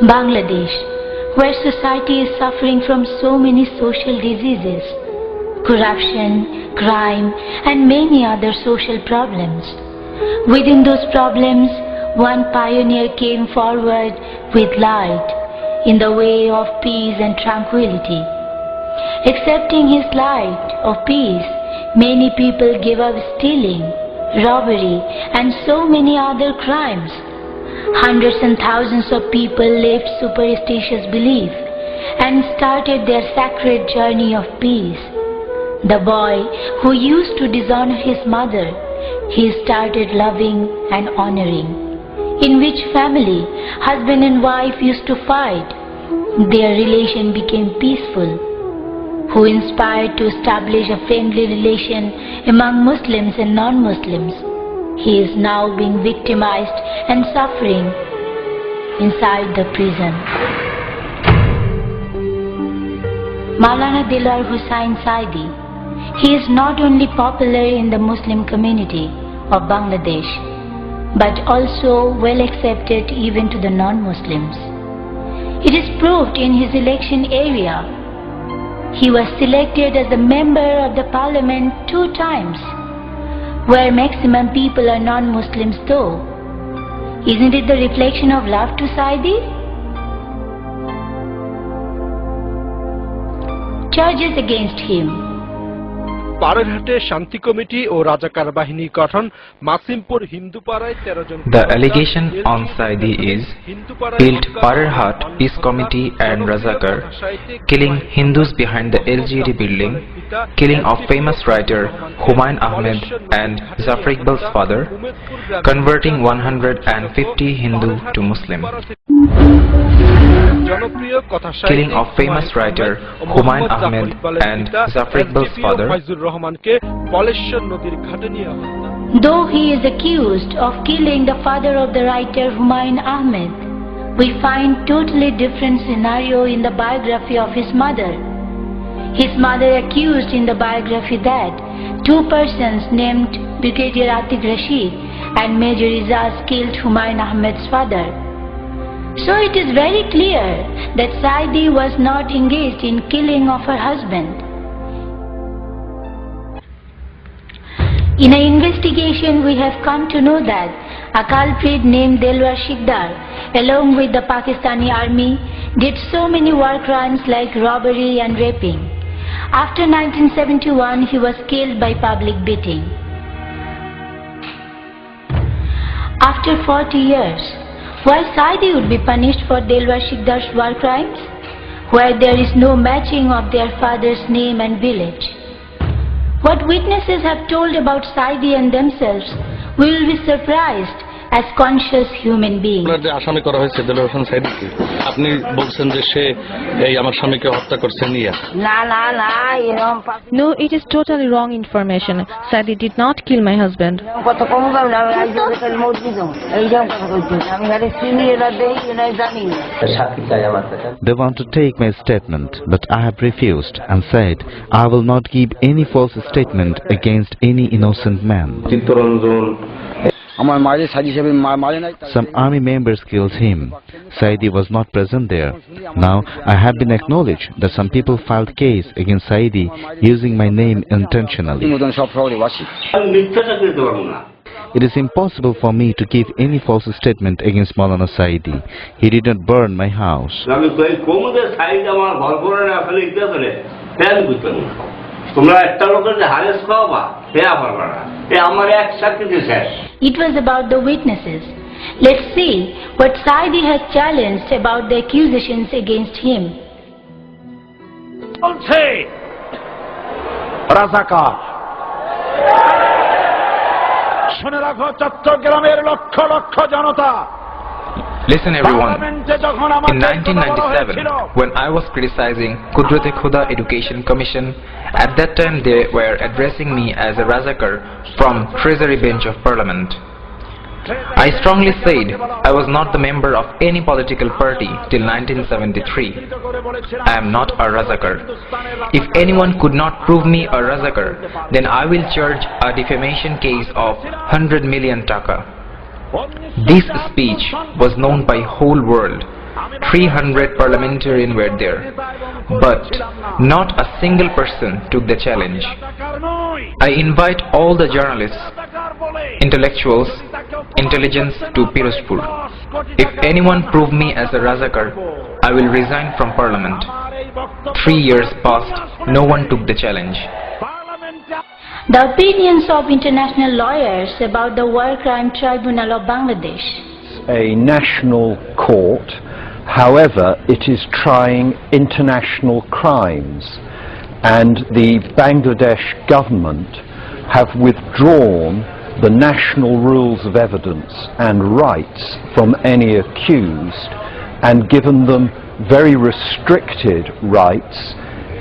Bangladesh, where society is suffering from so many social diseases, corruption, crime, and many other social problems. Within those problems, one pioneer came forward with light in the way of peace and tranquility. Accepting his light of peace, many people gave up stealing, robbery, and so many other crimes. Hundreds and thousands of people left superstitious belief and started their sacred journey of peace. The boy who used to dishonor his mother, he started loving and honoring. In which family, husband and wife used to fight, their relation became peaceful. Who inspired to establish a friendly relation among Muslims and non-Muslims. He is now being victimized and suffering inside the prison. Maulana Dilwar Hussain Saidi. He is not only popular in the Muslim community of Bangladesh, but also well accepted even to the non-Muslims. It is proved in his election area. He was selected as a member of the parliament 2 times, where maximum people are non-Muslims though. Isn't it the reflection of love to Saidi? Charges against him. পাড়ারহাটে শান্তি committee ও রাজাকার বাহিনী গঠন মাসিমপুর হিন্দুপাড়ায় 13 জন The allegation on Saidi is built Pararhat Peace Committee and Razakar, killing Hindus behind the LGD building, killing of famous writer Humayun Ahmed and Zafar Iqbal's father, converting 150 Hindu to Muslim. Killing of famous writer Humayun Ahmed and Zafar Iqbal's father. Though he is accused of killing the father of the writer Humayun Ahmed, we find totally different scenario in the biography of his mother. His mother accused in the biography that 2 persons named Brigadier Atiq Rashid and Major Izaz killed Humayun Ahmed's father. So it is very clear that Saidi was not engaged in killing of her husband. In an investigation, we have come to know that a culprit named Delwar Sikdar, along with the Pakistani army, did so many war crimes like robbery and raping. After 1971, he was killed by public beating. After 40 years, why Saidi would be punished for Delwar Sikdar's war crimes, where there is no matching of their father's name and village? What witnesses have told about Saidi and themselves, we will be surprised as conscious human beings. আসামি করা হয়েছে দেলোয়ার হোসেন সাইদিকে আপনি বলছেন যে সে এই আমার স্বামীকে হত্যা করছে নিয়া No, it is totally wrong information. Saidi did not kill my husband. They want to take my statement, but I have refused and said I will not give any false statement against any innocent man. Some army members killed him. Saidi was not present there. Now I have been acknowledged that some people filed case against Saidi using my name intentionally. It is impossible for me to give any false statement against Maulana Saidi. He did not burn my house. It was about the witnesses. Let's see what Saidi has challenged about the accusations against him. রাজাকার শুনে রাখো চট্টগ্রামের লক্ষ লক্ষ জনতা Listen everyone, in 1997, when I was criticizing Kudrat-e-Khuda Education Commission, at that time they were addressing me as a Razakar from Treasury Bench of Parliament. I strongly said I was not the member of any political party till 1973. I am not a Razakar. If anyone could not prove me a Razakar, then I will charge a defamation case of 100 million taka. This speech was known by whole world. 300 parliamentarians were there, but not a single person took the challenge. I invite all the journalists, intellectuals, intelligence to Pirozpur. If anyone prove me as a Razakar, I will resign from parliament. 3 years passed, no one took the challenge. The opinions of international lawyers about the War Crime Tribunal of Bangladesh. A national court, however, it is trying international crimes, and the Bangladesh government have withdrawn the national rules of evidence and rights from any accused and given them very restricted rights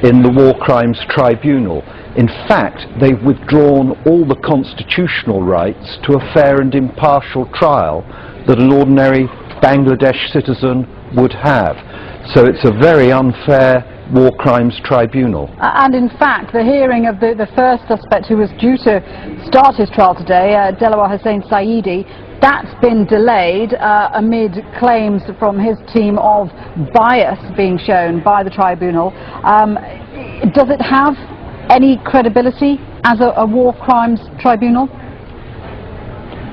in the War Crimes Tribunal. In fact, they've withdrawn all the constitutional rights to a fair and impartial trial that an ordinary Bangladesh citizen would have. So it's a very unfair War Crimes Tribunal. And in fact, the hearing of the first suspect who was due to start his trial today, Delawar Hussain Saidi, that's been delayed amid claims from his team of bias being shown by the tribunal. Does it have any credibility as a war crimes tribunal?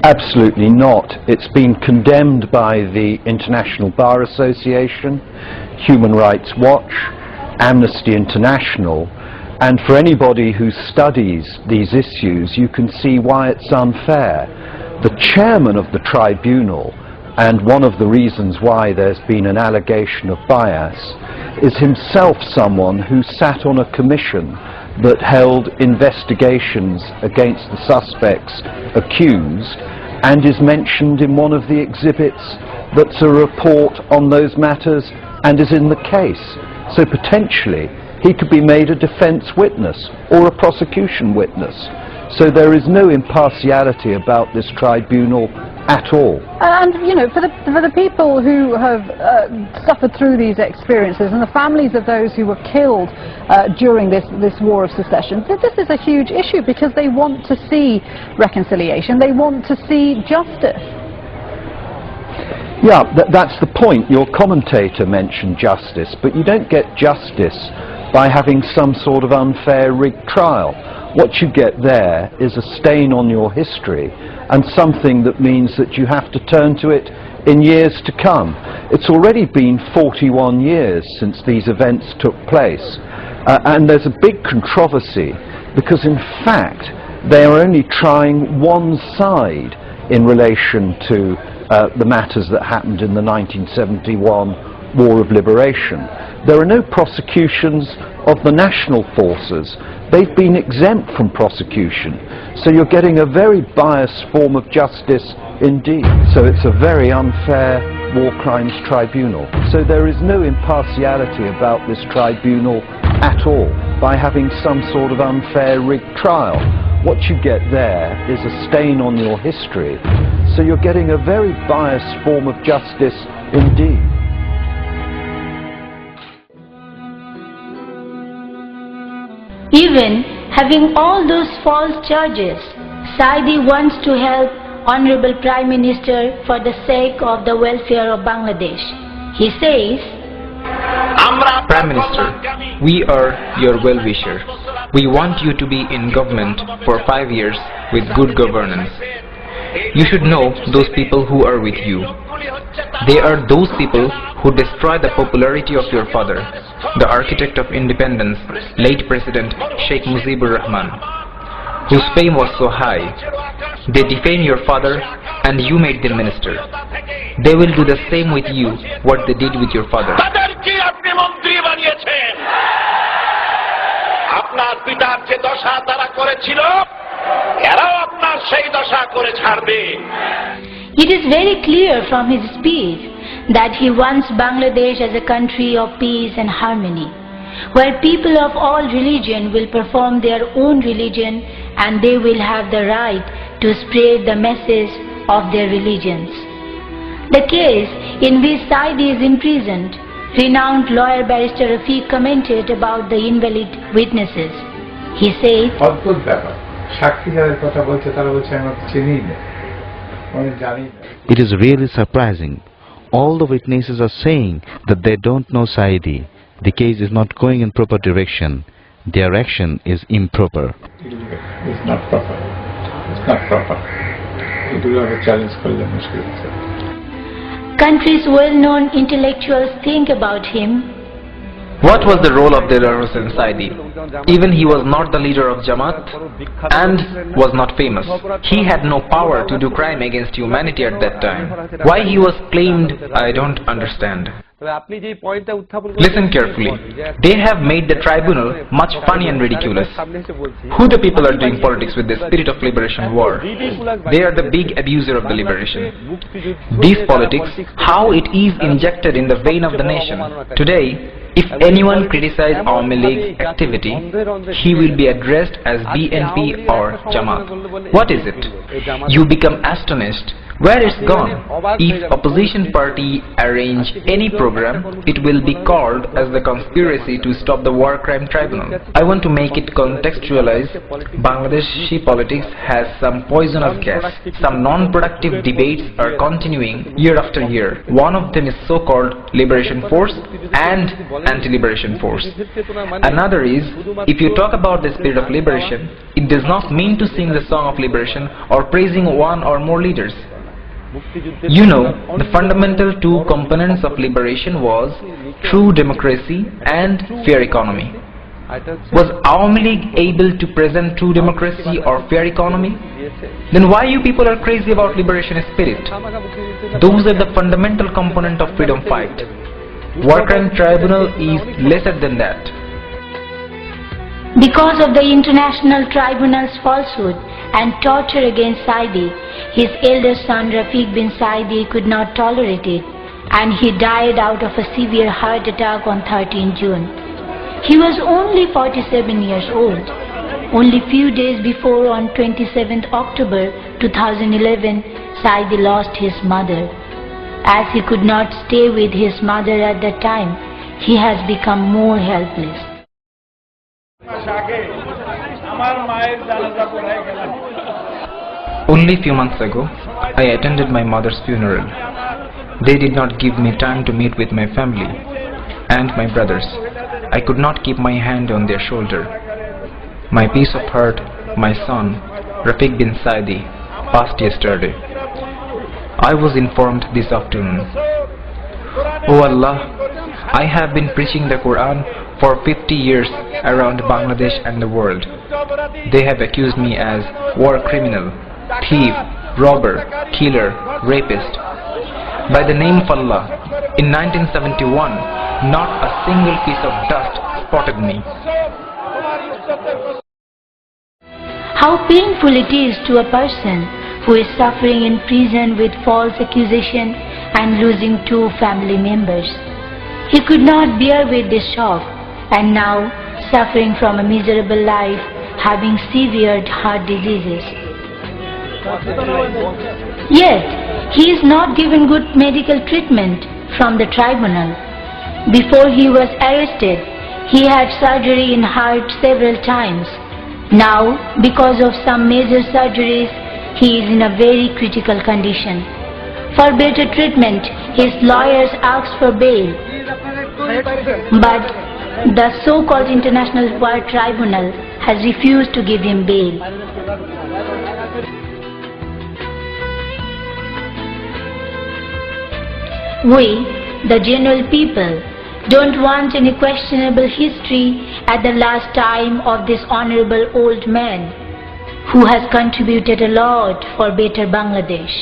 Absolutely not. It's been condemned by the International Bar Association, Human Rights Watch, Amnesty International, and for anybody who studies these issues, you can see why it's unfair. The chairman of the tribunal, and one of the reasons why there's been an allegation of bias, is himself someone who sat on a commission that held investigations against the suspects accused and is mentioned in one of the exhibits that's a report on those matters and is in the case. So potentially he could be made a defence witness or a prosecution witness. So there is no impartiality about this tribunal at all. And, you know, for the people who have suffered through these experiences and the families of those who were killed during this war of secession, this is a huge issue because they want to see reconciliation, they want to see justice. Yeah, that's the point. Your commentator mentioned justice, but you don't get justice by having some sort of unfair rigged trial. What you get there is a stain on your history and something that means that you have to turn to it in years to come. It's already been 41 years since these events took place, and there's a big controversy because in fact they are only trying one side in relation to the matters that happened in the 1971 War of Liberation. There are no prosecutions of the national forces. They've been exempt from prosecution. So you're getting a very biased form of justice indeed. So it's a very unfair War Crimes Tribunal. So there is no impartiality about this tribunal at all by having some sort of unfair rigged trial. What you get there is a stain on your history. So you're getting a very biased form of justice indeed. Even having all those false charges, Saidi wants to help Honorable Prime Minister for the sake of the welfare of Bangladesh. He says, Prime Minister, we are your well-wisher. We want you to be in government for 5 years with good governance. You should know those people who are with you. They are those people who destroy the popularity of your father, the architect of independence, late President Sheikh Mujibur Rahman, whose fame was so high. They defame your father and you made them minister. They will do the same with you what they did with your father. আপনার পিতার যে দশা তারা করেছিল এরাও আপনার সেই দশা করে ছাড়বে it is very clear from his speech that he wants Bangladesh as a country of peace and harmony, where people of all religion will perform their own religion and they will have the right to spread the message of their religions. The case in which Saidi is imprisoned, renowned lawyer barrister Rafiq commented about the invalid witnesses. He said, It is really surprising. all the witnesses are saying that they don't know Saidi. The case is not going in proper direction. Their action is improper. It's not proper. It's not proper. It will have a challenge for the Muslims. Country's well-known intellectuals think about him. What was the role of Delaware Hussain Saidi? Even he was not the leader of Jamaat and was not famous. He had no power to do crime against humanity at that time. Why he was claimed, I don't understand. Listen carefully. They have made the tribunal much funny and ridiculous. Who the people are doing politics with the spirit of liberation war? They are the big abuser of the liberation. These politics, how it is injected in the vein of the nation. Today, if anyone criticizes Awami League's activity, he will be addressed as BNP or Jamaat. What is it? You become astonished. Where it's gone? If opposition party arrange any program, it will be called as the conspiracy to stop the war crime tribunal. I want to make it contextualize. Bangladeshi politics has some poisonous gas. Some non-productive debates are continuing year after year. One of them is so-called liberation force and anti-liberation force. Another is, if you talk about the spirit of liberation, it does not mean to sing the song of liberation or praising one or more leaders. You know, the fundamental two components of liberation was true democracy and fair economy. Was Awami League able to present true democracy or fair economy? Then why you people are crazy about liberation spirit? Those are the fundamental component of freedom fight. War crime tribunal is lesser than that. Because of the international tribunal's falsehood and torture against Saidi, his elder son Rafiq bin Saidi could not tolerate it, and he died out of a severe heart attack on 13 June. He was only 47 years old. Only few days before, on 27th October 2011, Saidi lost his mother. As he could not stay with his mother at that time, he has become more helpless. Only few months ago, I attended my mother's funeral. They did not give me time to meet with my family and my brothers. I could not keep my hand on their shoulder. My piece of heart, my son, Rafiq bin Saidi, passed yesterday. I was informed this afternoon. Oh Allah, I have been preaching the Quran for 50 years around Bangladesh and the world. They have accused me as war criminal, thief, robber, killer, rapist. By the name of Allah, in 1971, not a single piece of dust spotted me. How painful it is to a person who is suffering in prison with false accusation and losing 2 family members. He could not bear with this shock, and now suffering from a miserable life, having severe heart diseases. Yet, he is not given good medical treatment from the tribunal. Before he was arrested, he had surgery in heart several times. Now, because of some major surgeries, he is in a very critical condition. For better treatment, his lawyers asked for bail. But the so-called International War Tribunal has refused to give him bail. We, the general people, don't want any questionable history at the last time of this honorable old man who has contributed a lot for better Bangladesh.